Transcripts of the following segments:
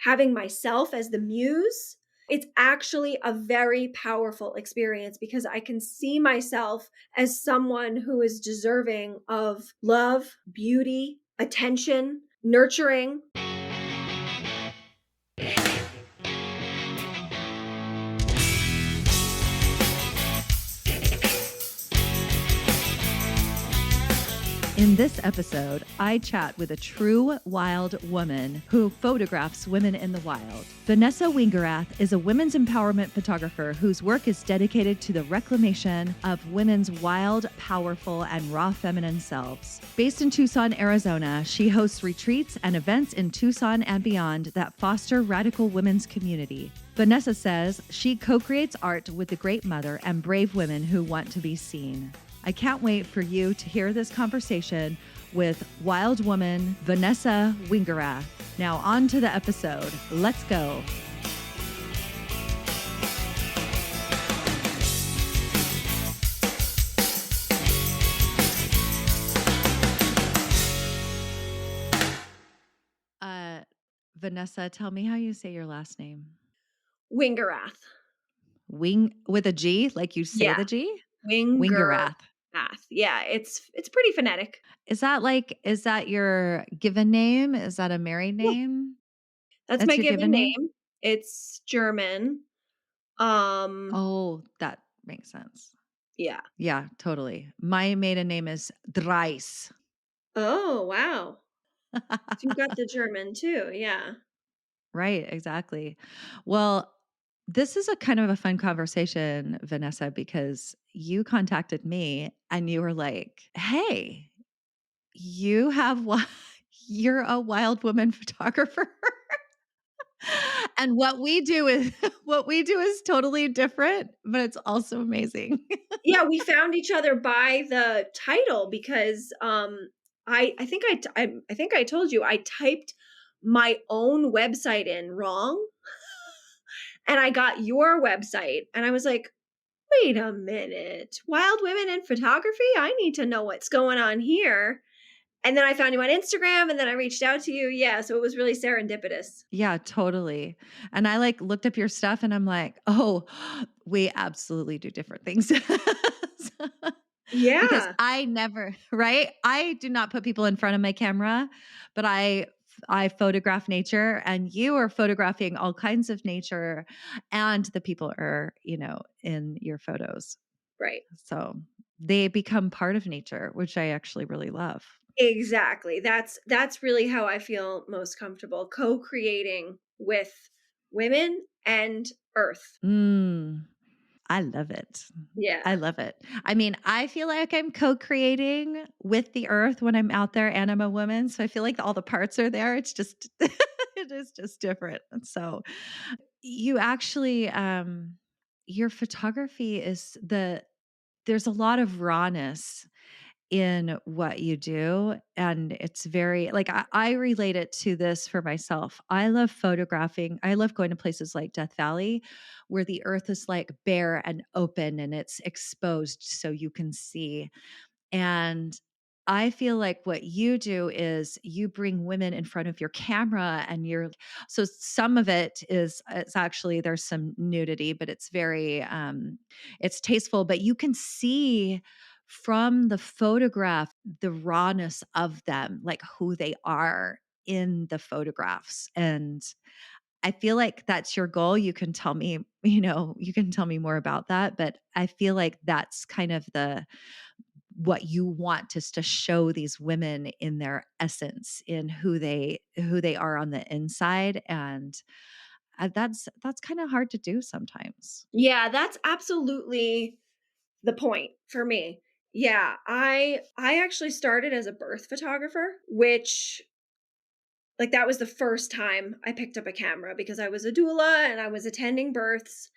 having myself as the muse, it's actually a very powerful experience because I can see myself as someone who is deserving of love, beauty, attention, nurturing. In this episode, I chat with a true wild woman who photographs women in the wild. Vanessa Wingerath is a women's empowerment photographer whose work is dedicated to the reclamation of women's wild, powerful, and raw feminine selves. Based in Tucson, Arizona, she hosts retreats and events in Tucson and beyond that foster radical women's community. Vanessa says she co-creates art with the great mother and brave women who want to be seen. I can't wait for you to hear this conversation with wild woman Vanessa Wingerath. Now on to the episode. Let's go. Vanessa, tell me how you say your last name. Wingerath. Wing with a G, like you say the G? Wingerath. Yeah, it's pretty phonetic. Is that your given name? Is that a married name? That's my your given name. It's German. Oh, that makes sense. Yeah. Yeah, totally. My maiden name is Dreis. Oh, wow. So you got the German too. Yeah. Right, exactly. Well, this is a kind of a fun conversation, Vanessa, because you contacted me and you were like, "Hey, you're a wild woman photographer." And what we do is totally different, but it's also amazing. Yeah, we found each other by the title because I think I told you I typed my own website in wrong and I got your website and I was like, "Wait a minute. Wild women in photography? I need to know what's going on here." And then I found you on Instagram and then I reached out to you. Yeah, so it was really serendipitous. Yeah, totally. And I looked up your stuff and I'm like, "Oh, we absolutely do different things." Because Yeah. I never, right? I do not put people in front of my camera, but I photograph nature and you are photographing all kinds of nature and the people are, in your photos. Right. So they become part of nature, which I actually really love. Exactly. That's really how I feel most comfortable, co-creating with women and earth. I love it. Yeah. I love it. I mean, I feel like I'm co-creating with the earth when I'm out there and I'm a woman. So I feel like all the parts are there. It's just, it is just different. And so you actually, your photography there's a lot of rawness in what you do. And it's very I relate it to this for myself. I love photographing. I love going to places like Death Valley where the earth is bare and open and it's exposed so you can see. And I feel like what you do is you bring women in front of your camera and so some of it's actually there's some nudity, but it's very it's tasteful, but you can see from the photograph the rawness of them, like who they are in the photographs. And I feel like that's your goal. You can tell me, you can tell me more about that, but I feel like that's kind of what you want, just to show these women in their essence, in who they are on the inside. And that's kind of hard to do sometimes. Yeah, that's absolutely the point for me. Yeah, I actually started as a birth photographer, which that was the first time I picked up a camera because I was a doula and I was attending births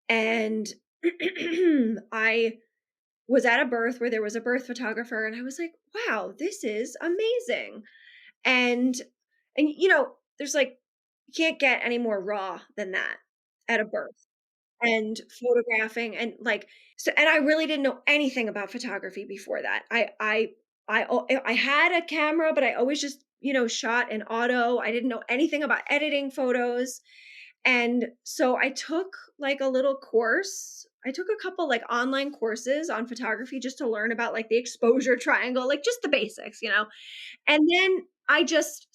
and I was at a birth where there was a birth photographer and I was like, "Wow, this is amazing." And there's you can't get any more raw than that at a birth and photographing and so and I really didn't know anything about photography before that. I had a camera, but I always just, shot in auto. I didn't know anything about editing photos. And so I took like a little course. I took a couple like online courses on photography just to learn about like the exposure triangle, like just the basics. And then I just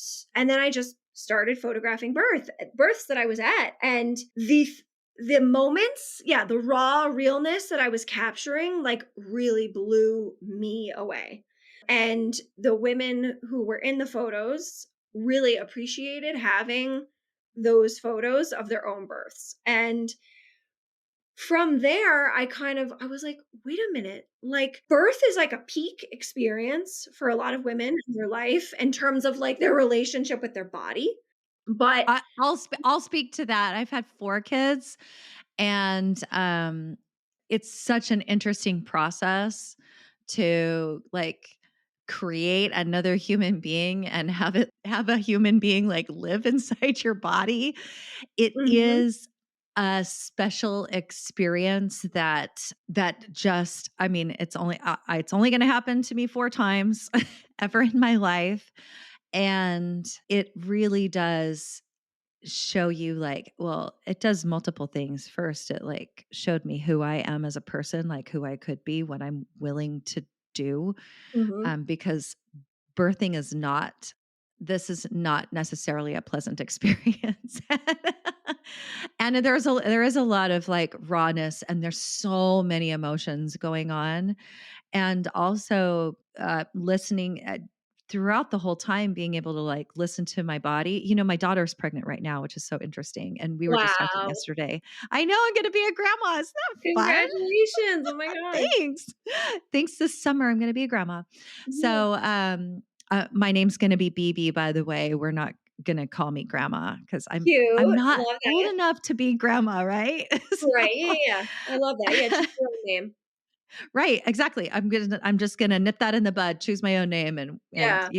started photographing births that I was at, and the moments, yeah, the raw realness that I was capturing like really blew me away. And the women who were in the photos really appreciated having those photos of their own births. And from there, I was like, wait a minute. Like, birth is like a peak experience for a lot of women in their life in terms of like their relationship with their body. But I'll speak to that. I've had 4 kids, and, it's such an interesting process to, like, create another human being and have a human being, like, live inside your body. It Mhm, is a special experience that just I mean, it's only gonna happen to me 4 times ever in my life, and it really does show you like well, it does multiple things. First, it like showed me who I am as a person, like who I could be, what I'm willing to do, mhm. because birthing is not this is not necessarily a pleasant experience. And there is a lot of like rawness, and there's so many emotions going on, and also listening throughout the whole time, being able to like listen to my body. My daughter's pregnant right now, which is so interesting, and we were just talking Wow. yesterday. I know I'm going to be a grandma. Isn't that fun? Congratulations. Oh my gosh. Thanks. Thanks. This summer I'm going to be a grandma. Yeah. So my name's going to be BB, by the way. We're not going to call me grandma because I'm Cute. not Love old that. enough to be grandma, right? Right. Yeah, So yeah. I love that. Yeah, choose your own name. right, exactly. I'm just gonna nip that in the bud, choose my own name, and Yeah.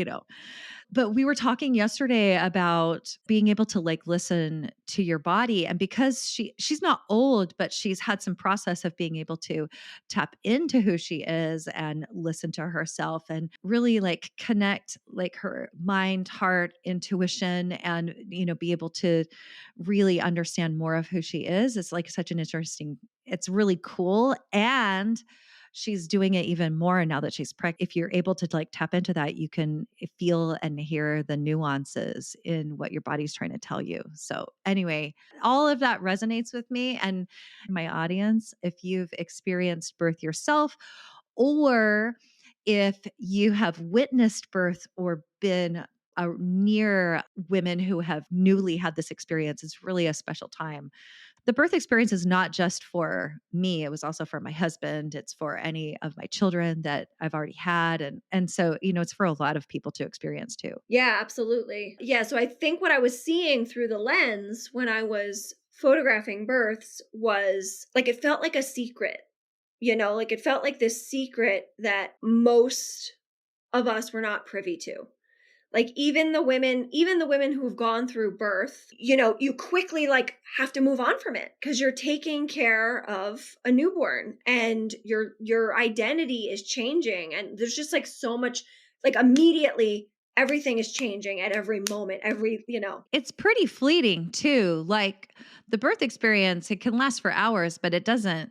but we were talking yesterday about being able to like listen to your body, and because she's not old, but she's had some process of being able to tap into who she is and listen to herself and really like connect like her mind, heart, intuition, and be able to really understand more of who she is. It's like such an interesting it's really cool, and she's doing it even more now that she's pregnant. If you're able to like tap into that, you can feel and hear the nuances in what your body's trying to tell you. So, anyway, all of that resonates with me and my audience. If you've experienced birth yourself, or if you have witnessed birth or been near women who have newly had this experience, it's really a special time. The birth experience is not just for me, it was also for my husband, it's for any of my children that I've already had, and so, it's for a lot of people to experience too. Yeah, absolutely. Yeah, so I think what I was seeing through the lens when I was photographing births was like it felt like a secret. Like it felt like this secret that most of us were not privy to. Like even the women who have gone through birth, you quickly like have to move on from it because you're taking care of a newborn and your identity is changing, and there's just like so much, like immediately everything is changing at every moment, It's pretty fleeting too. Like the birth experience, it can last for hours, but it doesn't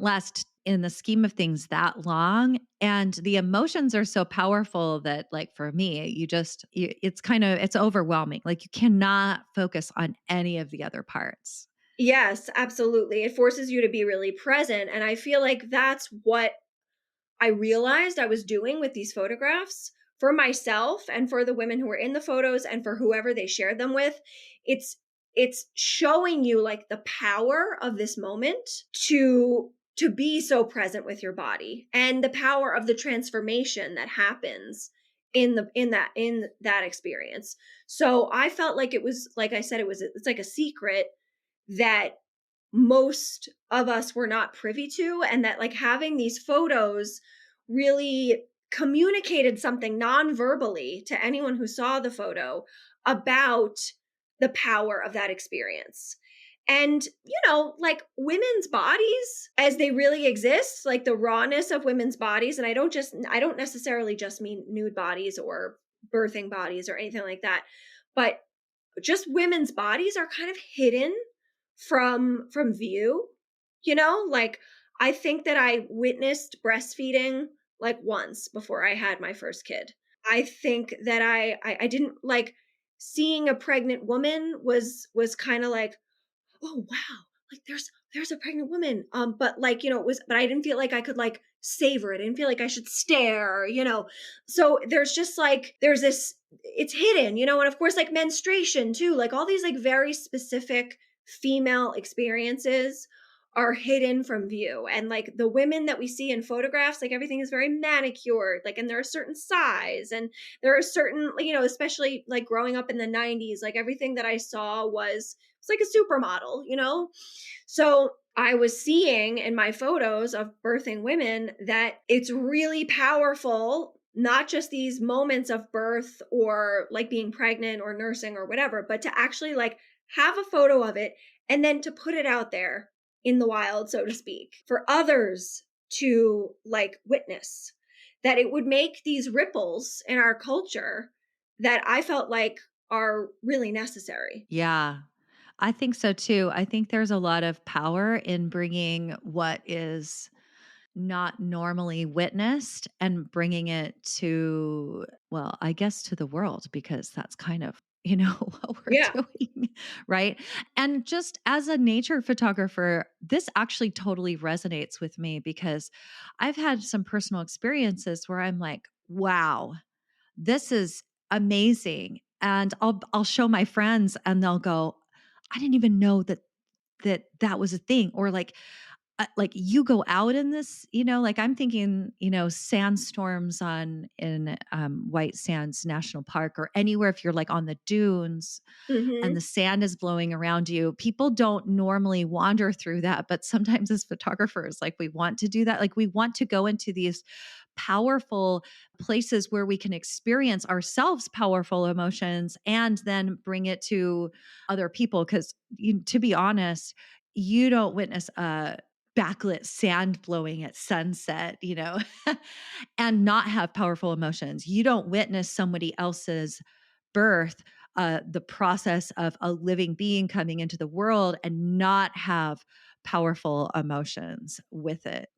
last in the scheme of things that long. And the emotions are so powerful that like for me, it's overwhelming. Like you cannot focus on any of the other parts. Yes, absolutely. It forces you to be really present, and I feel like that's what I realized I was doing with these photographs for myself and for the women who were in the photos and for whoever they shared them with. It's showing you like the power of this moment to be so present with your body, and the power of the transformation that happens in that experience. So I felt like it was, like I said, it's like a secret that most of us were not privy to, and that like having these photos really communicated something non-verbally to anyone who saw the photo about the power of that experience. And like women's bodies as they really exist, like the rawness of women's bodies, and I don't necessarily just mean nude bodies or birthing bodies or anything like that. But just women's bodies are kind of hidden from view, you know? Like, I think that I witnessed breastfeeding, like, once before I had my first kid. I think that I didn't like, seeing a pregnant woman was kinda like, "Oh, wow, like, there's a pregnant woman," but, like, it was, but I didn't feel like I could, like, savor it. I didn't feel like I should stare, you know? So, there's just, like, there's this, it's hidden, and of course, like, menstruation too, like, all these, like, very specific female experiences are hidden from view, and, like, the women that we see in photographs, like, everything is very manicured, like, and they're a certain size, and there are certain, especially, like, growing up in the 90s, like, everything that I saw was it's like a supermodel. So I was seeing in my photos of birthing women that it's really powerful, not just these moments of birth or like being pregnant or nursing or whatever, but to actually like have a photo of it and then to put it out there in the wild, so to speak, for others to like witness, that it would make these ripples in our culture that I felt like are really necessary. Yeah. I think so too. I think there's a lot of power in bringing what is not normally witnessed and bringing it to, well, I guess to the world, because that's kind of, what we're Yeah. doing, right? And just as a nature photographer, this actually totally resonates with me because I've had some personal experiences where I'm like, wow, this is amazing. And I'll show my friends and they'll go, I didn't even know that was a thing. Or like you go out in this, like I'm thinking, sandstorms in White Sands National Park or anywhere, if you're like on the dunes and the Mhm. sand is blowing around you. People don't normally wander through that, but sometimes as photographers, like we want to do that. Like we want to go into these powerful places where we can experience ourselves powerful emotions and then bring it to other people. Because to be honest, you don't witness a backlit sand blowing at sunset, and not have powerful emotions. You don't witness somebody else's birth, the process of a living being coming into the world and not have powerful emotions with it.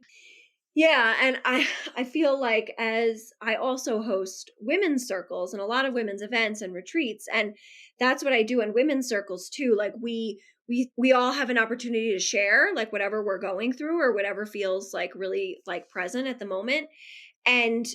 Yeah, and I feel like, as I also host women's circles and a lot of women's events and retreats, and that's what I do in women's circles too. Like we all have an opportunity to share like whatever we're going through or whatever feels like really like present at the moment. And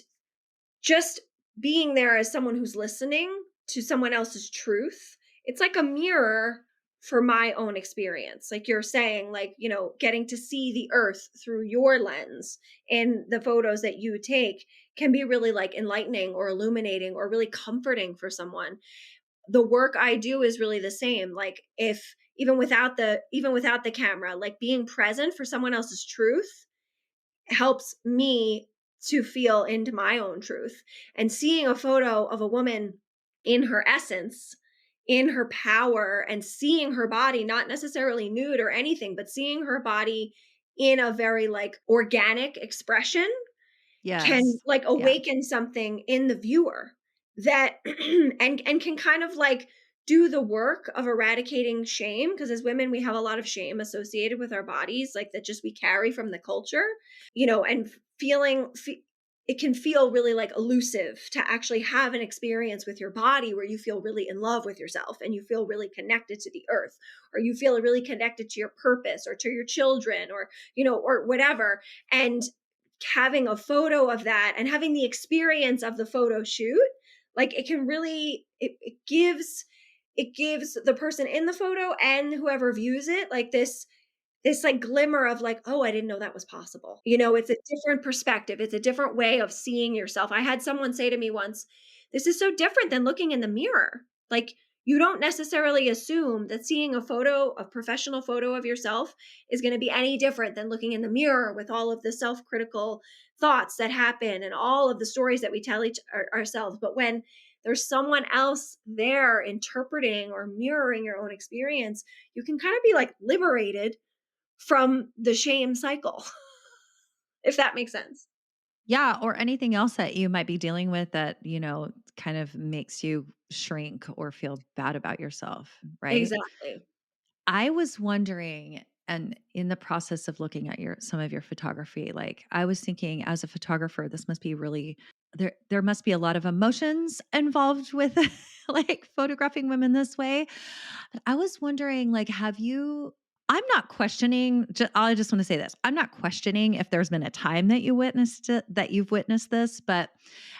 just being there as someone who's listening to someone else's truth, it's like a mirror for my own experience. Like you're saying, like, getting to see the earth through your lens in the photos that you take can be really like enlightening or illuminating or really comforting for someone. The work I do is really the same. Like if even without the camera, like being present for someone else's truth helps me to feel into my own truth. And seeing a photo of a woman in her essence, in her power, and seeing her body, not necessarily nude or anything, but seeing her body in a very like organic expression can Yes. like Yeah. awaken something in the viewer that and can kind of like do the work of eradicating shame, because as women we have a lot of shame associated with our bodies, like that just we carry from the culture, and it can feel really like elusive to actually have an experience with your body where you feel really in love with yourself and you feel really connected to the earth, or you feel really connected to your purpose or to your children, or whatever. And having a photo of that and having the experience of the photo shoot, like it can really it gives the person in the photo and whoever views it like this like glimmer of like, oh, I didn't know that was possible. It's a different perspective, it's a different way of seeing yourself. I had someone say to me once, this is so different than looking in the mirror. Like, you don't necessarily assume that seeing a professional photo of yourself is going to be any different than looking in the mirror with all of the self-critical thoughts that happen and all of the stories that we tell ourselves. But when there's someone else there interpreting or mirroring your own experience, you can kind of be like liberated from the shame cycle, if that makes sense. Yeah, or anything else that you might be dealing with that, kind of makes you shrink or feel bad about yourself, right? Exactly. I was wondering, and in the process of looking at your some of your photography, like I was thinking as a photographer, this must be really there must be a lot of emotions involved with like photographing women this way. But I was wondering, like, have you I'm not questioning, I just want to say this. I'm not questioning if there's been a time that that you've witnessed this, but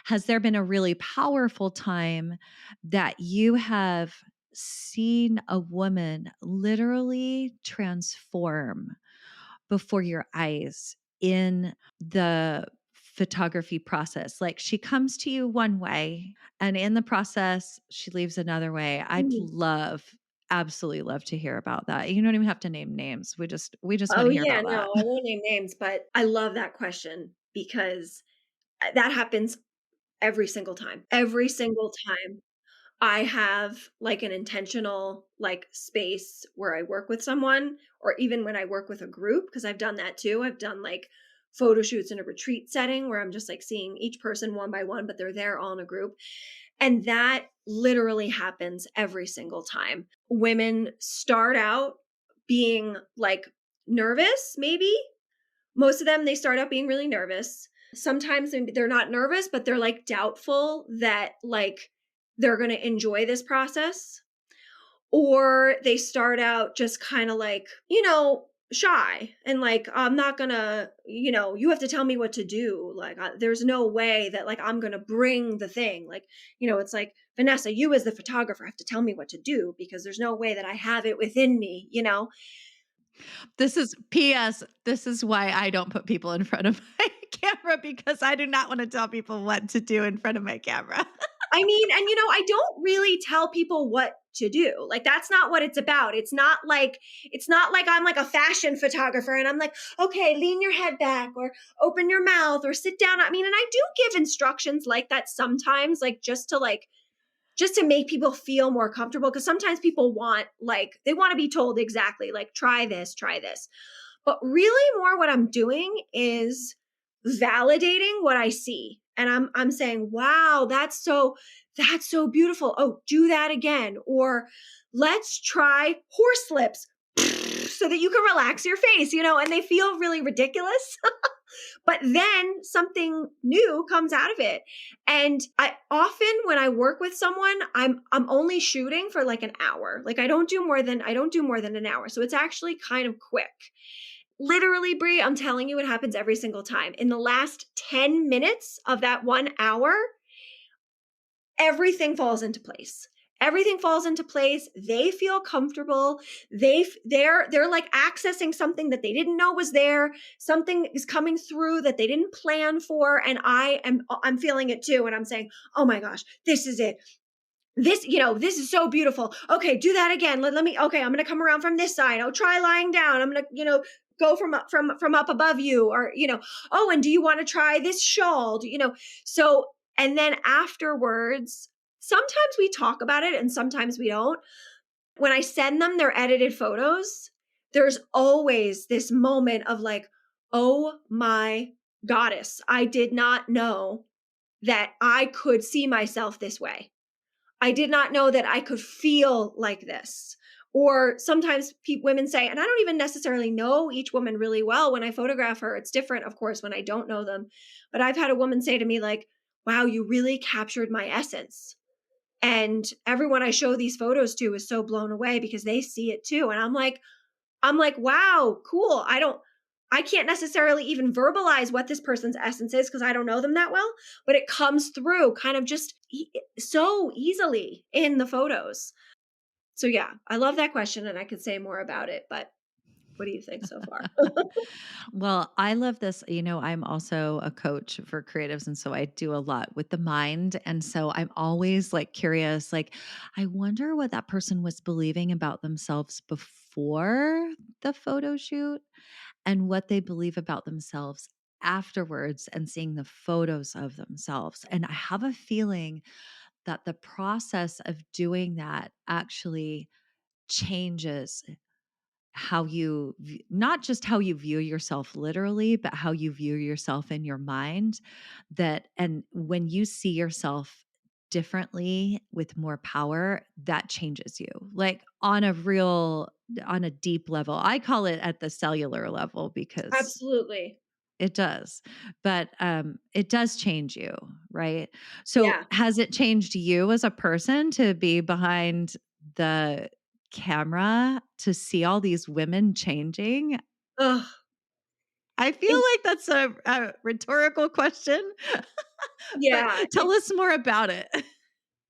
has there been a really powerful time that you have seen a woman literally transform before your eyes in the photography process? Like she comes to you one way and in the process she leaves another way. Absolutely love to hear about that. You don't even have to name names. We just want Oh, to hear yeah, about no, that. I won't name names, but I love that question because, that happens every single time. Every single time I have, like, an intentional, like, space where I work with someone or even when I work with a group, because 'cause I've done that too. I've done, like, photo shoots in a retreat setting where I'm just, like, seeing each person one by one, but they're there all in a group, and that literally happens every single time. Women start out being, like, nervous, maybe. Most of them, they start out being really nervous. Sometimes they're not nervous, but they're, like, doubtful that, like, they're gonna enjoy this process, or they start out just kinda, like, shy and, like, "I'm not gonna you have to tell me what to do, like, there's no way that, like, I'm gonna bring the thing." Like, it's like, "Vanessa, you as the photographer have to tell me what to do because there's no way that I have it within me," you know? This is PS. This is why I don't put people in front of my camera because I do not want to tell people what to do in front of my camera. I mean, and I don't really tell people what to do. Like that's not what it's about. It's not like I'm like a fashion photographer and I'm like, "Okay, lean your head back or open your mouth or sit down." I mean, and I do give instructions like that sometimes just to make people feel more comfortable because sometimes people want like they want to be told exactly like try this, try this. But really more what I'm doing is validating what I see. And I'm saying, "Wow, that's so beautiful. Oh, do that again." Or let's try horse lips so that you can relax your face, and they feel really ridiculous. But then something new comes out of it. And I often when I work with someone, I'm only shooting for like an hour. Like I don't do more than an hour. So it's actually kind of quick. Literally, Brie, I'm telling you, it happens every single time. In the last 10 minutes of that 1 hour, everything falls into place. Everything falls into place. They feel comfortable. They're like accessing something that they didn't know was there. Something is coming through that they didn't plan for, and I'm feeling it too. And I'm saying, "Oh my gosh, this is it. This is so beautiful. Okay, do that again. Let me. Okay, I'm gonna come around from this side. Oh, try lying down. I'm gonna, go from up above you, or oh, and do you want to try this shawl? So and then afterwards, sometimes we talk about it, and sometimes we don't. When I send them their edited photos, there's always this moment of like, oh my goddess, I did not know that I could see myself this way. I did not know that I could feel like this. Or sometimes women say, and I don't even necessarily know each woman really well when I photograph her. It's different, of course, when I don't know them. But I've had a woman say to me, like, "Wow, you really captured my essence." And everyone I show these photos to is so blown away because they see it too. And I'm like, wow, cool. I can't necessarily even verbalize what this person's essence is because I don't know them that well, but it comes through kind of just so easily in the photos. So yeah, I love that question and I could say more about it, but what do you think so far? Well, I love this. I'm also a coach for creatives. And so I do a lot with the mind. And so I'm always like curious, like, I wonder what that person was believing about themselves before the photo shoot and what they believe about themselves afterwards and seeing the photos of themselves. And I have a feeling that the process of doing that actually changes how not just how you view yourself literally, but how you view yourself in your mind. And when you see yourself differently with more power, that changes you, like on a deep level. I call it at the cellular level because Absolutely. it does. But it does change you, right? So Yeah. has it changed you as a person to be behind the camera to see all these women changing? Ugh. I feel It like that's a rhetorical question, but yeah, tell us more about it.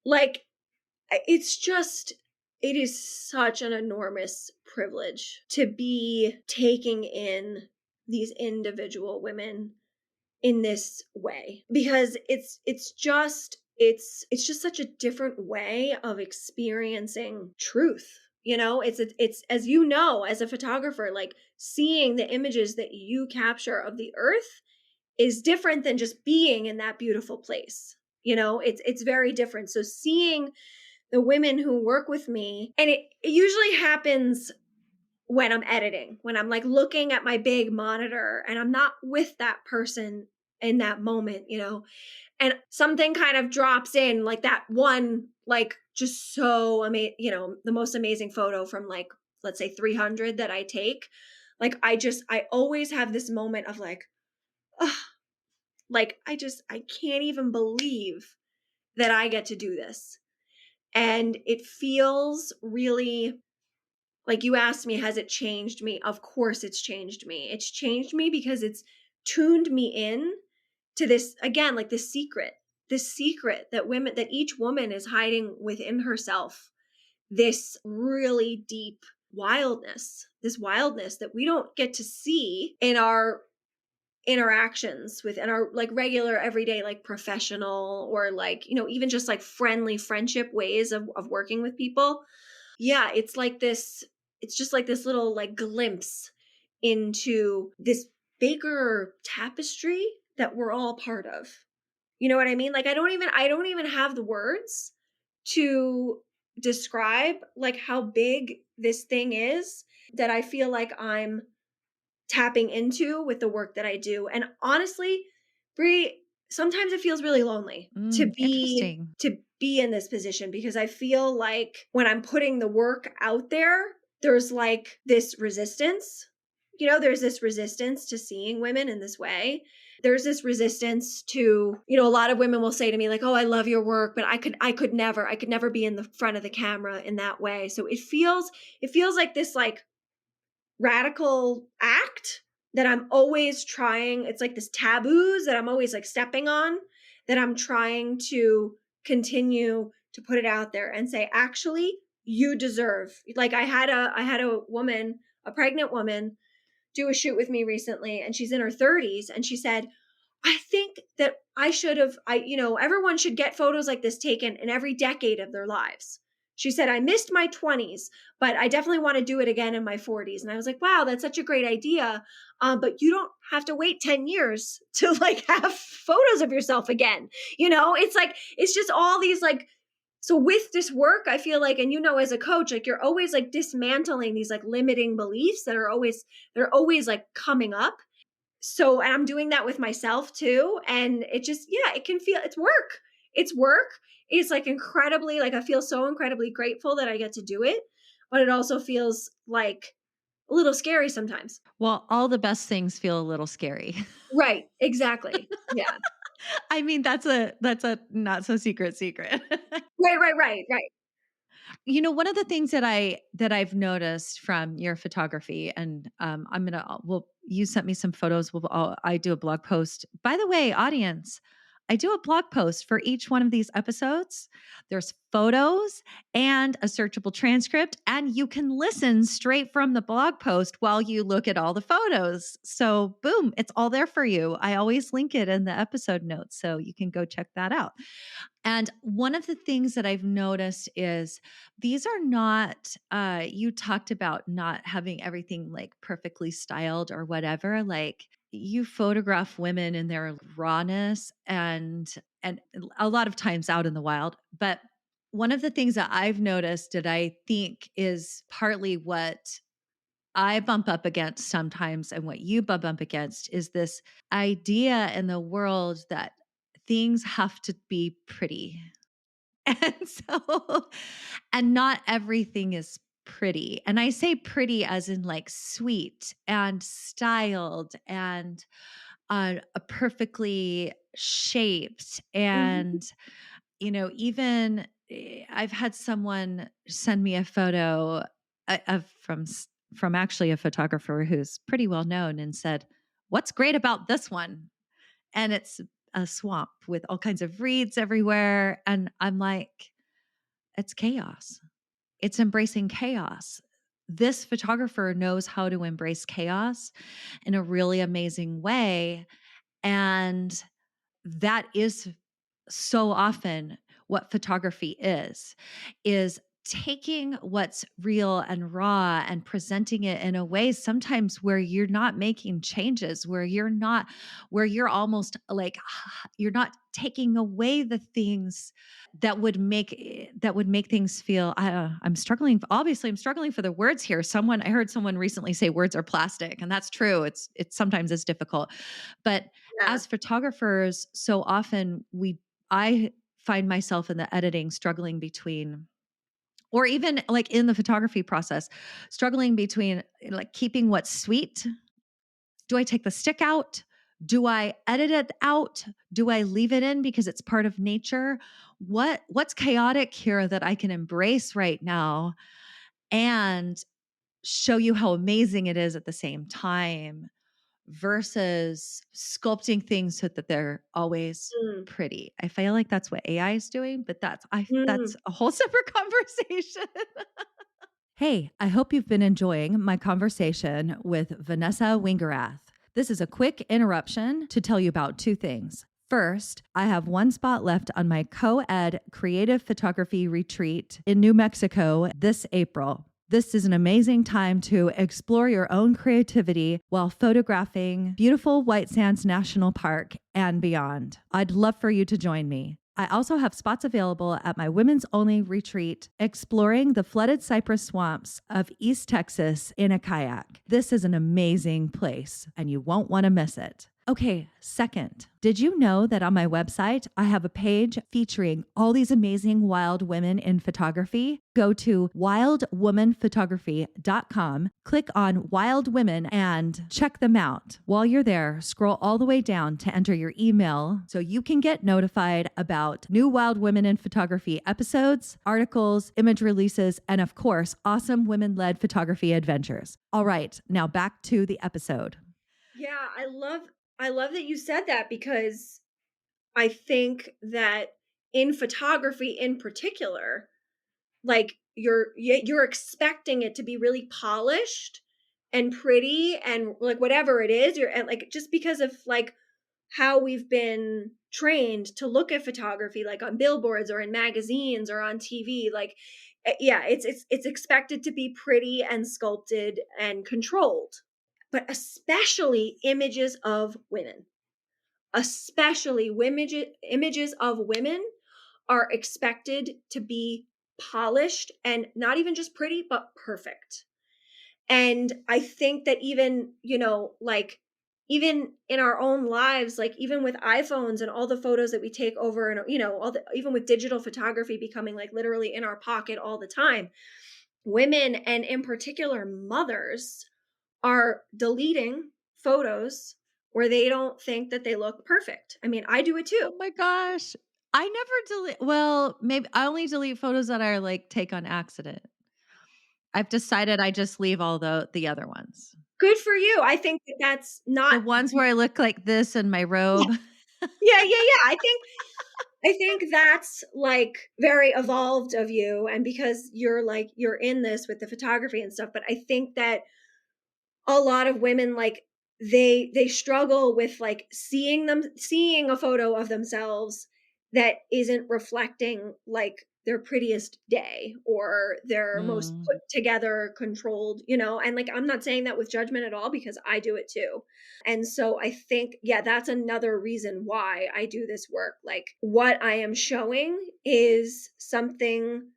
like, it's just it is such an enormous privilege to be taking in these individual women in this way, because it's just such a different way of experiencing truth. It's, as you know, as a photographer, like, seeing the images that you capture of the earth is different than just being in that beautiful place. It's very different. So seeing the women who work with me, and it usually happens when I'm editing, when I'm like looking at my big monitor and I'm not with that person in that moment, and something kind of drops in, like that one, like, just so amazing, the most amazing photo from, like, let's say 300 that I take. Like, I always have this moment of like, oh, like, I can't even believe that I get to do this. And it feels really, like, you asked me, has it changed me? Of course it's changed me. It's changed me because it's tuned me in to this, again, like, this secret that each woman is hiding within herself. This really deep this wildness that we don't get to see in our interactions within our, like, regular everyday, like, professional, or, like, even just like friendly friendship ways of working with people. Yeah, it's just like this little, like, glimpse into this bigger tapestry that we're all part of. You know what I mean? Like, I don't even have the words to describe, like, how big this thing is that I feel like I'm tapping into with the work that I do. And honestly, Brie, sometimes it feels really lonely to be Interesting. to be in this position, because I feel like when I'm putting the work out there, there's like this resistance. There's this resistance to seeing women in this way. There's this resistance to, a lot of women will say to me, like, "Oh, I love your work, but I could never be in the front of the camera in that way." So it feels like this, like, radical act that I'm always trying. It's like this taboos that I'm always, like, stepping on, that I'm trying to continue to put it out there and say, actually, you deserve. Like, I had a woman, a pregnant woman, do a shoot with me recently, and she's in her 30s, and she said, I think that everyone should get photos like this taken in every decade of their lives. She said, I missed my 20s, but I definitely want to do it again in my 40s. And I was like, wow, that's such a great idea. But you don't have to wait 10 years to, like, have photos of yourself again. It's like, it's just all these, like, so with this work, I feel like, and as a coach, like, you're always, like, dismantling these, like, limiting beliefs they're always like coming up. So, and I'm doing that with myself too. And it just, yeah, it can feel, it's work. It's work. It's like incredibly, like, I feel so incredibly grateful that I get to do it, but it also feels like a little scary sometimes. Well, all the best things feel a little scary. Right. Exactly. Yeah. I mean, that's a not so secret. Right. Right. Right. Right. One of the things that I've noticed from your photography, and I'm gonna well, you sent me some photos. I do a blog post. By the way, audience, I do a blog post for each one of these episodes. There's photos and a searchable transcript, and you can listen straight from the blog post while you look at all the photos. So, boom, it's all there for you. I always link it in the episode notes, so you can go check that out. And one of the things that I've noticed is these are not, you talked about not having everything like perfectly styled or whatever. Like, you photograph women in their rawness and a lot of times out in the wild. But one of the things that I've noticed that I think is partly what I bump up against sometimes and what you bump up against is this idea in the world that things have to be pretty. And so, and not everything is pretty. And I say pretty as in like sweet and styled and perfectly shaped. Mhm. And, even I've had someone send me a photo from actually a photographer who's pretty well known and said, "What's great about this one?" And it's a swamp with all kinds of reeds everywhere. And I'm like, it's chaos. It's embracing chaos. This photographer knows how to embrace chaos in a really amazing way. And that is so often what photography is taking what's real and raw and presenting it in a way sometimes where you're not making changes, where you're almost like you're not taking away the things that would make things feel I'm struggling, obviously I'm struggling for the words here. I heard someone recently say words are plastic, and that's true. It's sometimes it's difficult. But Yeah. as photographers, so often I find myself in the editing struggling between, or even like in the photography process, struggling between like keeping what's sweet. Do I take the stick out? Do I edit it out? Do I leave it in because it's part of nature? What's chaotic here that I can embrace right now and show you how amazing it is at the same time, versus sculpting things so that they're always Mm. pretty. I feel like that's what AI is doing, but Mm. that's a whole separate conversation. Hey, I hope you've been enjoying my conversation with Vanessa Wingerath. This is a quick interruption to tell you about two things. First, I have one spot left on my co ed creative photography retreat in New Mexico this April. This is an amazing time to explore your own creativity while photographing beautiful White Sands National Park and beyond. I'd love for you to join me. I also have spots available at my women's only retreat, exploring the flooded cypress swamps of East Texas in a kayak. This is an amazing place, and you won't want to miss it. Okay, second, did you know that on my website, I have a page featuring all these amazing wild women in photography? Go to wildwomanphotography.com, click on Wild Women, and check them out. While you're there, scroll all the way down to enter your email so you can get notified about new Wild Women in Photography episodes, articles, image releases, and of course, awesome women-led photography adventures. All right, now back to the episode. Yeah, I love that you said that because I think that in photography in particular, like you're expecting it to be really polished and pretty and like whatever it is, you're and like just because of like how we've been trained to look at photography like on billboards or in magazines or on TV, like yeah, it's expected to be pretty and sculpted and controlled. But especially images of women, especially images of women are expected to be polished and not even just pretty, but perfect. And I think that even, like even in our own lives, like even with iPhones and all the photos that we take over and, all the, even with digital photography becoming like literally in our pocket all the time, women and in particular mothers are deleting photos where they don't think that they look perfect. I mean, I do it too. Oh my gosh. I never delete, well, maybe I only delete photos that I like take on accident. I've decided I just leave all the other ones. Good for you. I think that that's The not ones where I look like this in my yeah, robe. yeah, yeah, yeah. I think that's like very evolved of you and because you're in this with the photography and stuff, but I think that a lot of women like they struggle with like seeing a photo of themselves that isn't reflecting like their prettiest day or their most Mm. put together controlled, and like I'm not saying that with judgment at all because I do it too. And so I think yeah, that's another reason why I do this work. Like what I am showing is something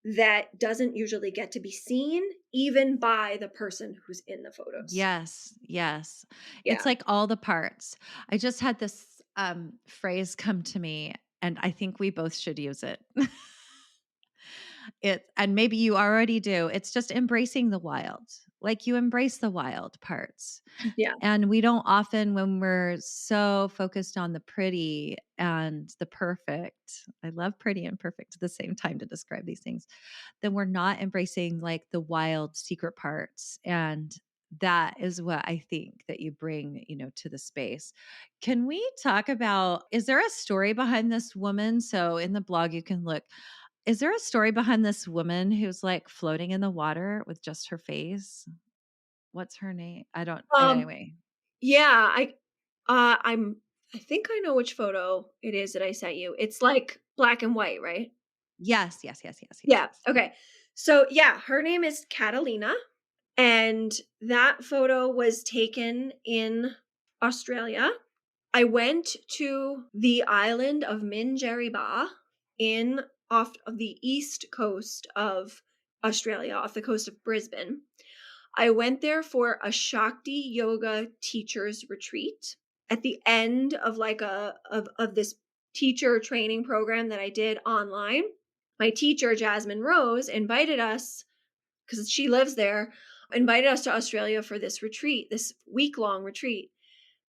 that doesn't usually get to be seen even by the person who's in the photos. Yes, yes. It's Yeah. like all the parts. I just had this phrase come to me, and I think we both should use it. And maybe you already do. It's just embracing the wild. Like you embrace the wild parts. Yeah. And we don't often, when we're so focused on the pretty and the perfect, I love pretty and perfect at the same time to describe these things, then we're not embracing like the wild secret parts. And that is what I think that you bring, to the space. Can we talk about, is there a story behind this woman? So in the blog, you can look, is there a story behind this woman who's like floating in the water with just her face? What's her name? I don't, Um, anyway. yeah, I'm I think I know which photo it is that I sent you. It's like black and white, right? Yes, yes, yes, yes, yes, Yeah. yes. Okay. So yeah, her name is Catalina, and that photo was taken in Australia. I went to the island of Minjerribah in off of the east coast of Australia, off the coast of Brisbane. I went there for a Shakti yoga teachers retreat at the end of like of this teacher training program that I did online. My teacher Jasmine Rose invited us because she lives there, invited us to Australia for this retreat, this week-long retreat.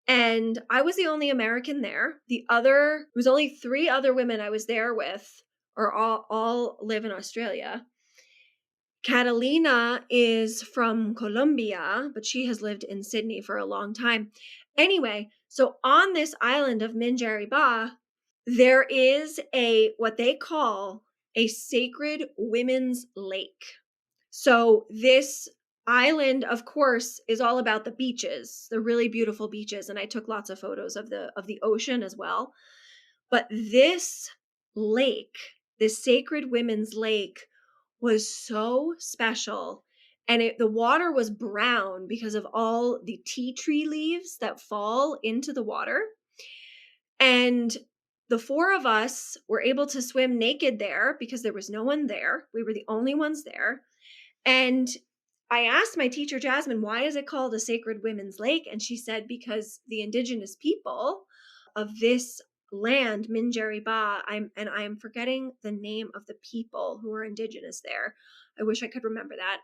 And I was the only American there. There was only 3 other women I was there with, or all live in Australia. Catalina is from Colombia, but she has lived in Sydney for a long time. Anyway, so on this island of Minjerribah, there is a what they call a sacred women's lake. So this island, of course, is all about the beaches, the really beautiful beaches, and I took lots of photos of the ocean as well. But this lake, this sacred women's lake, was so special. And the water was brown because of all the tea tree leaves that fall into the water. And the 4 of us were able to swim naked there because there was no one there. We were the only ones there. And I asked my teacher, Jasmine, why is it called a sacred women's lake? And she said, because the indigenous people of this land, Minjerribah, I'm forgetting the name of the people who are indigenous there. I wish I could remember that.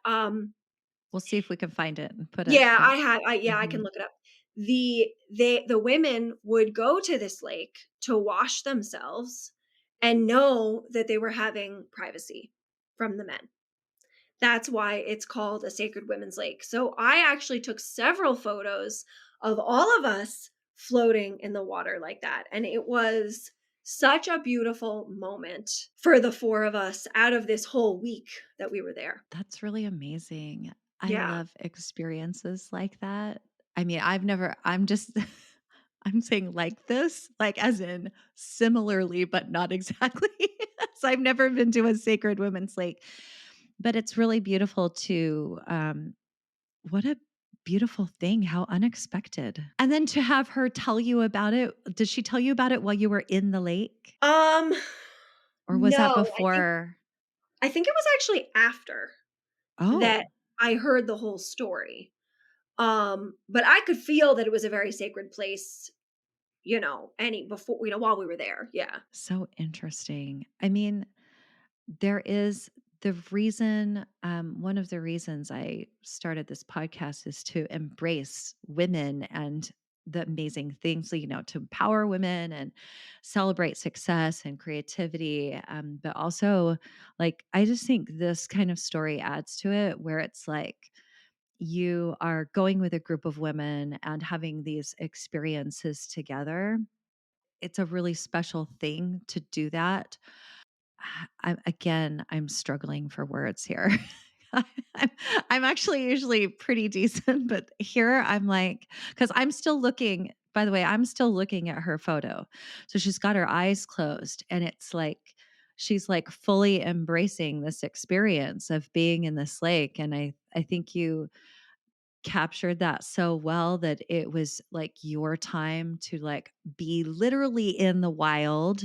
We'll see if we can find it and put it Yeah, up. I can Mhm. look it up. The women would go to this lake to wash themselves and know that they were having privacy from the men. That's why it's called a sacred women's lake. So I actually took several photos of all of us floating in the water like that. And it was such a beautiful moment for the 4 of us out of this whole week that we were there. That's really amazing. I Yeah. love experiences like that. I mean, I'm just I'm saying like this, like as in similarly, but not exactly. So I've never been to a sacred women's lake, but it's really beautiful to, what a beautiful thing, how unexpected. And then to have her tell you about it, did she tell you about it while you were in the lake? Um Or was that no, before? I think it was actually after that Oh, I heard the whole story. But I could feel that it was a very sacred place, while we were there. Yeah. so interesting. I mean, there is the reason, one of the reasons I started this podcast is to embrace women and the amazing things, to empower women and celebrate success and creativity. But also, like, I just think this kind of story adds to it where it's like you are going with a group of women and having these experiences together. It's a really special thing to do that. I'm struggling for words here. I'm, I'm actually usually pretty decent, but here I'm like, because I'm still looking, by the way, I'm still looking at her photo. So she's got her eyes closed, and it's like, she's like fully embracing this experience of being in this lake. And I think you captured that so well that it was like your time to like be literally in the wild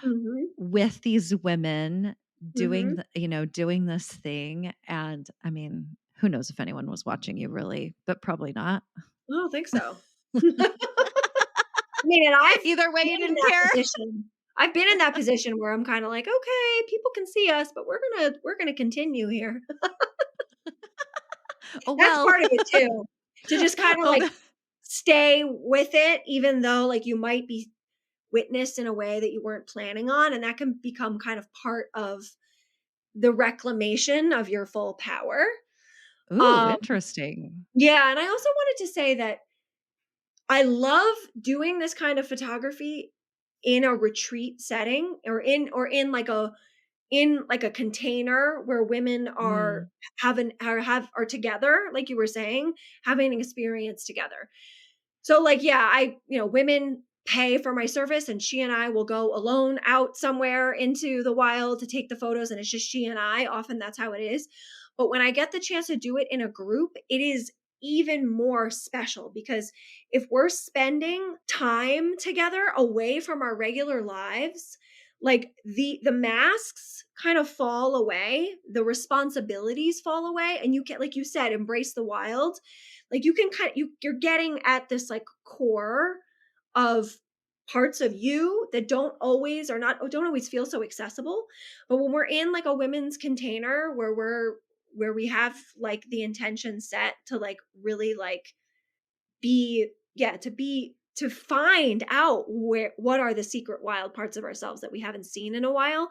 Mhm. with these women doing Mhm. the doing this thing, and, I mean, who knows if anyone was watching you really, but probably not. I don't think so. I mean, and I've Either way, you been in didn't that care. position. I've been in that position where I'm kinda like, "Okay, people can see us, but we're gonna continue here." Oh, That's well. part of it too, to just kinda, Oh, like, the stay with it even though, like, you might be witnessed in a way that you weren't planning on, and that can become kind of part of the reclamation of your full power. Ooh, Um, interesting. yeah, and I also wanted to say that I love doing this kind of photography in a retreat setting or in like a container where women are Mm, are together, like you were saying, having an experience together. So like, yeah, women pay for my service and she and I will go alone out somewhere into the wild to take the photos and it's just she and I. Often that's how it is. But when I get the chance to do it in a group, it is even more special because if we're spending time together away from our regular lives, like the masks kind of fall away, the responsibilities fall away, and you get, like you said, embrace the wild. Like you can you're getting at this like core of parts of you that don't always feel so accessible. But when we're in like a women's container where we have like the intention set to like really like be yeah to find out what are the secret wild parts of ourselves that we haven't seen in a while.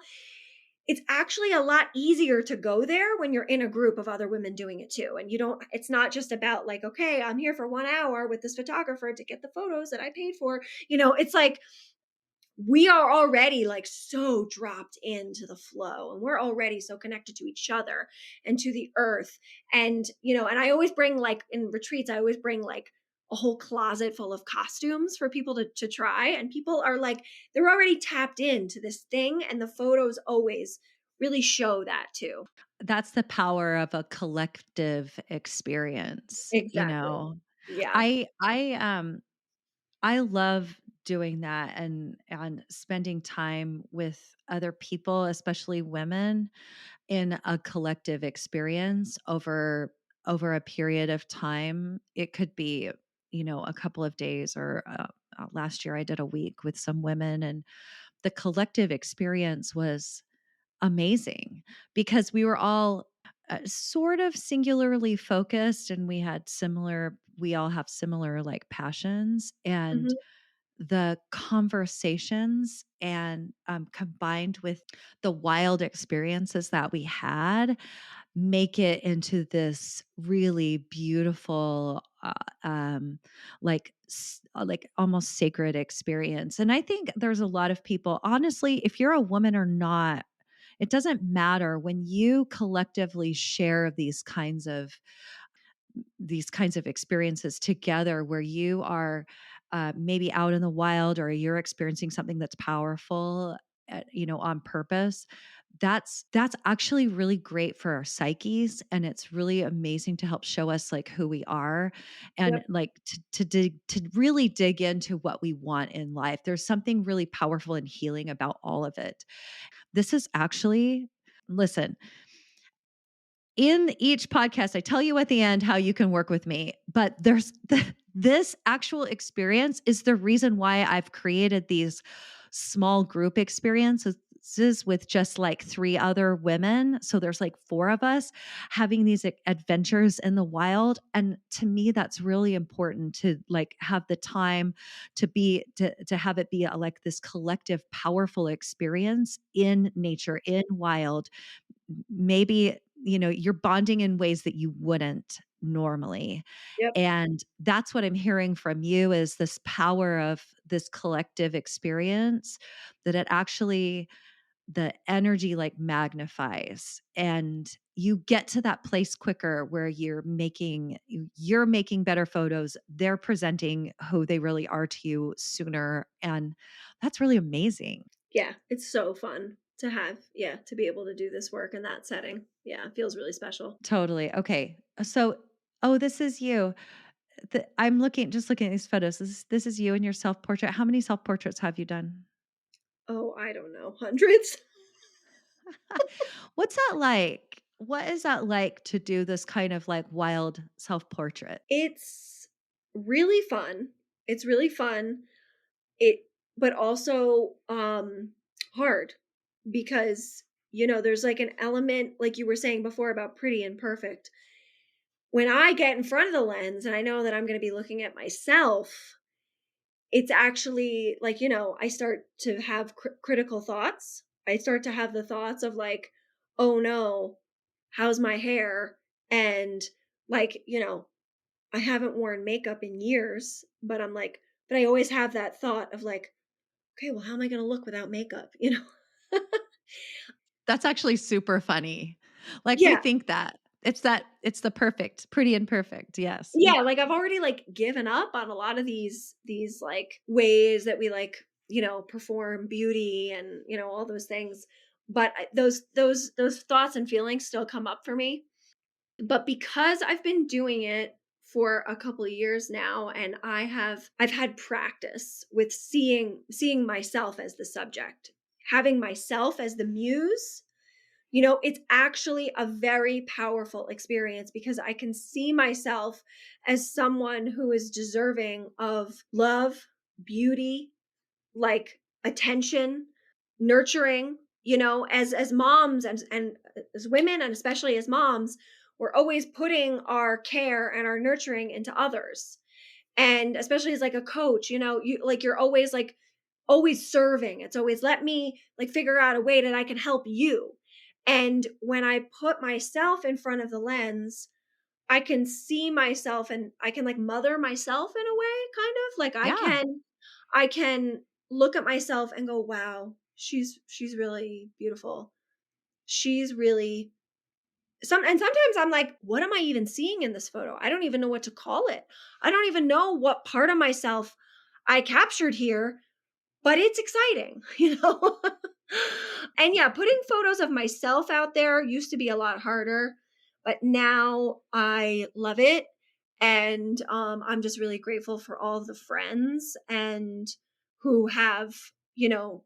It's actually a lot easier to go there when you're in a group of other women doing it too, and you don't it's not just about like, okay, I'm here for 1 hour with this photographer to get the photos that I paid for. It's like we are already like so dropped into the flow and we're already so connected to each other and to the earth. And I always bring, like, in retreats, I always bring like a whole closet full of costumes for people to try, and people are like, they're already tapped into this thing, and the photos always really show that too. that's the power of a collective experience, you Exactly. know? Yeah. I love doing that and spending time with other people, especially women, in a collective experience over a period of time. It could be, a couple of days or last year I did a week with some women, and the collective experience was amazing because we were all sort of singularly focused, and we all have similar like passions, and Mhm. the conversations and combined with the wild experiences that we had make it into this really beautiful like almost sacred experience. And I think there's a lot of people, honestly, if you're a woman or not, it doesn't matter when you collectively share these kinds of experiences together where you are maybe out in the wild or you're experiencing something that's powerful, on purpose. That's actually really great for our psyches, and it's really amazing to help show us like who we are, and Yep. like to really dig into what we want in life. There's something really powerful and healing about all of it. This is actually, listen, in each podcast, I tell you at the end how you can work with me, but this actual experience is the reason why I've created these small group experiences with just like three other women. So there's like four of us having these adventures in the wild. And to me, that's really important to like have the time to have it be like this collective, powerful experience in nature, in wild. Maybe, you're bonding in ways that you wouldn't normally. Yep. And that's what I'm hearing from you is this power of this collective experience, that it actually, the energy like magnifies, and you get to that place quicker where you're making better photos, they're presenting who they really are to you sooner, and that's really amazing. Yeah, it's so fun to to be able to do this work in that setting. Yeah, it feels really special. Totally. Okay. So, oh, this is you. I'm looking at these photos. This is you in your self-portrait. How many self-portraits have you done? Oh, I don't know, hundreds? What's that like? What is that like to do this kind of like wild self-portrait? It's really fun. It's really fun. It but also, hard because, there's, like, an element, like you were saying before about pretty and perfect. When I get in front of the lens and I know that I'm gonna be looking at myself, it's actually like, I start to have critical thoughts. I start to have the thoughts of like, "Oh, no, how's my hair?" And, like, I haven't worn makeup in years, but I'm like but I always have that thought of like, "Okay, well, how am I gonna look without makeup?" You know? That's actually super funny. Like, we Yeah. think that. It's the perfect, pretty and perfect, yes. Yeah, like, I've already, like, given up on a lot of these, like, ways that we, like, perform beauty and, all those things, but I those thoughts and feelings still come up for me, but because I've been doing it for a couple of years now and I've had practice with seeing myself as the subject, having myself as the muse. It's actually a very powerful experience because I can see myself as someone who is deserving of love, beauty, like attention, nurturing, as moms and as women and especially as moms, we're always putting our care and our nurturing into others. And especially as like a coach, you're always like always serving. It's always let me like figure out a way that I can help you. And when I put myself in front of the lens, I can see myself and I can like mother myself in a way, kind of like Yeah, I can look at myself and go, wow, she's really beautiful. She's really and sometimes I'm like, what am I even seeing in this photo? I don't even know what to call it. I don't even know what part of myself I captured here, but it's exciting, And yeah, putting photos of myself out there used to be a lot harder, but now I love it. And I'm just really grateful for all of the friends and who have,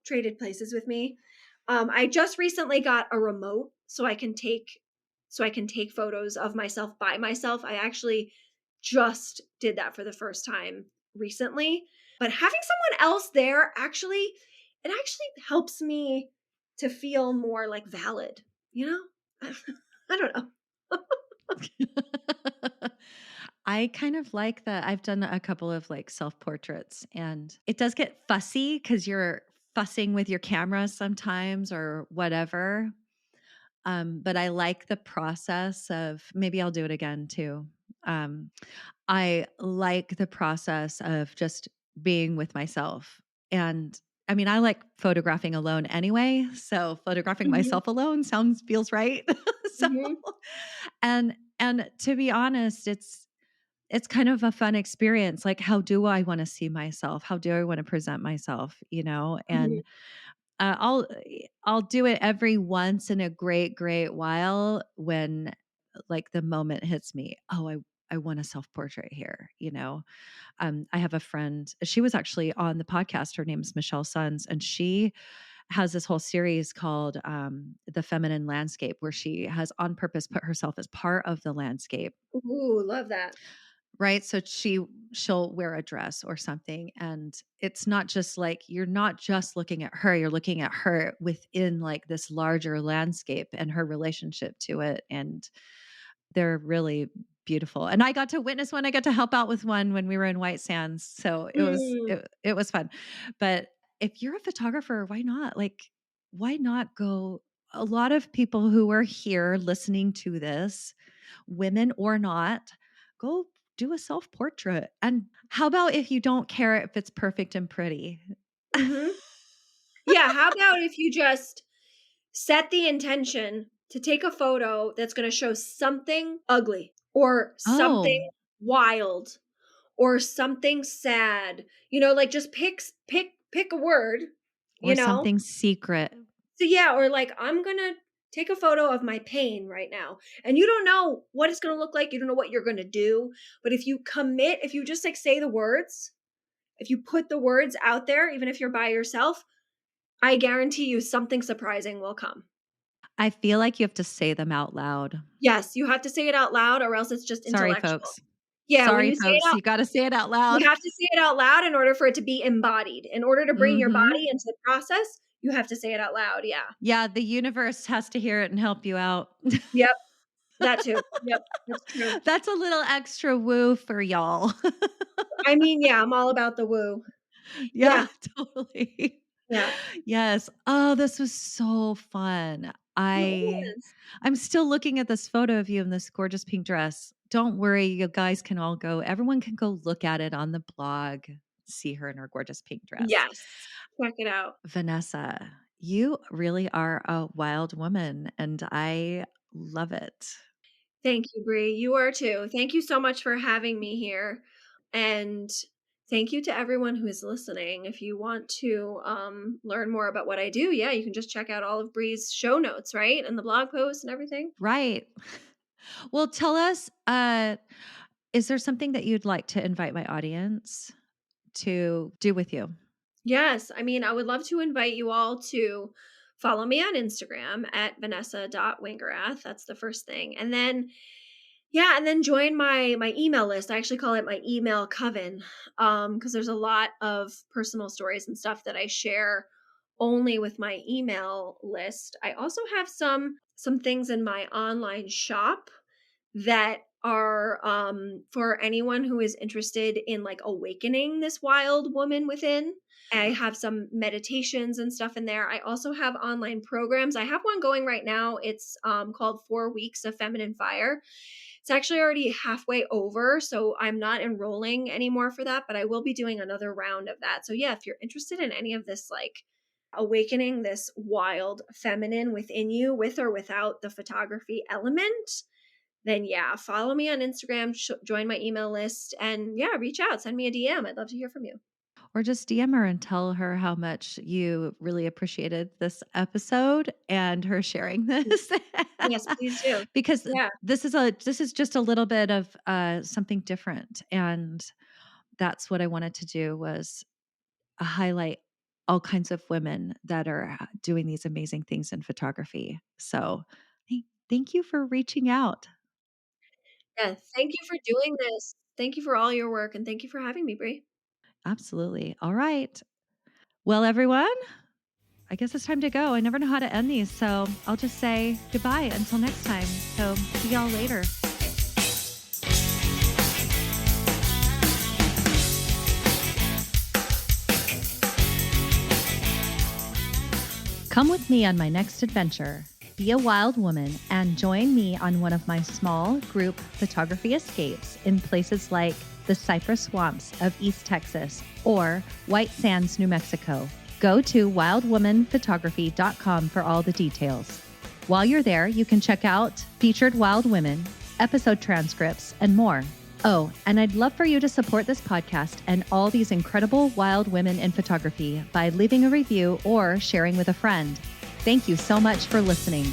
traded places with me. I just recently got a remote so I can take photos of myself by myself. I actually just did that for the first time recently. But having someone else there actually helps me to feel more like valid, you know? I don't know. I kind of like that. I've done a couple of like self-portraits, and it does get fussy because 'cause you're fussing with your camera sometimes or whatever. But I like the process of maybe I'll do it again too. Um, I like the process of just being with myself. And I mean, I like photographing alone anyway. So photographing Mhm, myself alone feels right. So mhm, and to be honest, it's kind of a fun experience. Like, how do I want to see myself? How do I want to present myself? mhm, And I'll do it every once in a great while when, like, the moment hits me, "Oh, I want a self-portrait here," you know? I have a friend, she was actually on the podcast, her name's Michelle Sons, and she has this whole series called, The Feminine Landscape, where she has on purpose put herself as part of the landscape. Ooh, love that. Right? So she'll wear a dress or something, and it's not just like you're not just looking at her, you're looking at her within like this larger landscape and her relationship to it, and they're really beautiful. And I got to witness one, I got to help out with one when we were in White Sands, so Mm, it was fun. But if you're a photographer, why not? Like, why not go, a lot of people who are here listening to this, women or not, go do a self-portrait. And how about if you don't care if it's perfect and pretty? mhm. Yeah, how about if you just set the intention to take a photo that's gonna show something ugly or something Oh, wild or something sad, like just pick a word, or you know? something secret. So yeah, or like I'm gonna take a photo of my pain right now. And you don't know what it's gonna look like, you don't know what you're gonna do. But if you just like say the words, if you put the words out there, even if you're by yourself, I guarantee you something surprising will come. I feel like you have to say them out loud. Yes, you have to say it out loud or else it's just Sorry, intellectual. folks. Yeah, when Sorry, you say it folks. out You gotta say it out loud. you have to say it out loud in order for it to be embodied. In order to bring your Mhm. body into the process, you have to say it out loud, yeah. Yeah, the universe has to hear it and help you out. Yep, that too. Yep, that's true. That's a little extra woo for y'all. I mean, yeah, I'm all about the woo. Yeah, Yeah, totally. yeah. Yes. Oh, this was so fun. No, it I was. I'm still looking at this photo of you in this gorgeous pink dress. Don't worry, you guys can all go. Everyone can go look at it on the blog, see her in her gorgeous pink dress. Yes. Check it out. Vanessa, you really are a wild woman and I love it. Thank you, Bree. You are too. Thank you so much for having me here. And thank you to everyone who is listening. If you want to learn more about what I do, yeah, you can just check out all of Bree's show notes, right? And the blog posts and everything. Right. Well, tell us, is there something that you'd like to invite my audience to do with you? Yes. I mean, I would love to invite you all to follow me on Instagram at Vanessa.Wingerath. That's the first thing. And then yeah, and then join my email list. I actually call it my email coven, because there's a lot of personal stories and stuff that I share only with my email list. I also have some things in my online shop that are for anyone who is interested in like awakening this wild woman within. I have some meditations and stuff in there. I also have online programs. I have one going right now. It's called 4 Weeks of Feminine Fire. It's actually already halfway over, so I'm not enrolling anymore for that, but I will be doing another round of that. So yeah, if you're interested in any of this, like awakening this wild feminine within you with or without the photography element, then yeah, follow me on Instagram, join my email list, and yeah, reach out, send me a DM. I'd love to hear from you. Or just DM her and tell her how much you really appreciated this episode and her sharing this. Yes, please do. Because Yeah. this is just a little bit of something different. And that's what I wanted to do was highlight all kinds of women that are doing these amazing things in photography. So thank you for reaching out. Yeah. Thank you for doing this. Thank you for all your work and thank you for having me, Brie. Absolutely. All right. Well, everyone, I guess it's time to go. I never know how to end these, so I'll just say goodbye until next time. So see y'all later. Come with me on my next adventure. Be a wild woman and join me on one of my small group photography escapes in places like the cypress swamps of East Texas or White Sands, New Mexico. Go to wildwomanphotography.com for all the details. While you're there, you can check out featured wild women, episode transcripts, and more. Oh, and I'd love for you to support this podcast and all these incredible wild women in photography by leaving a review or sharing with a friend. Thank you so much for listening.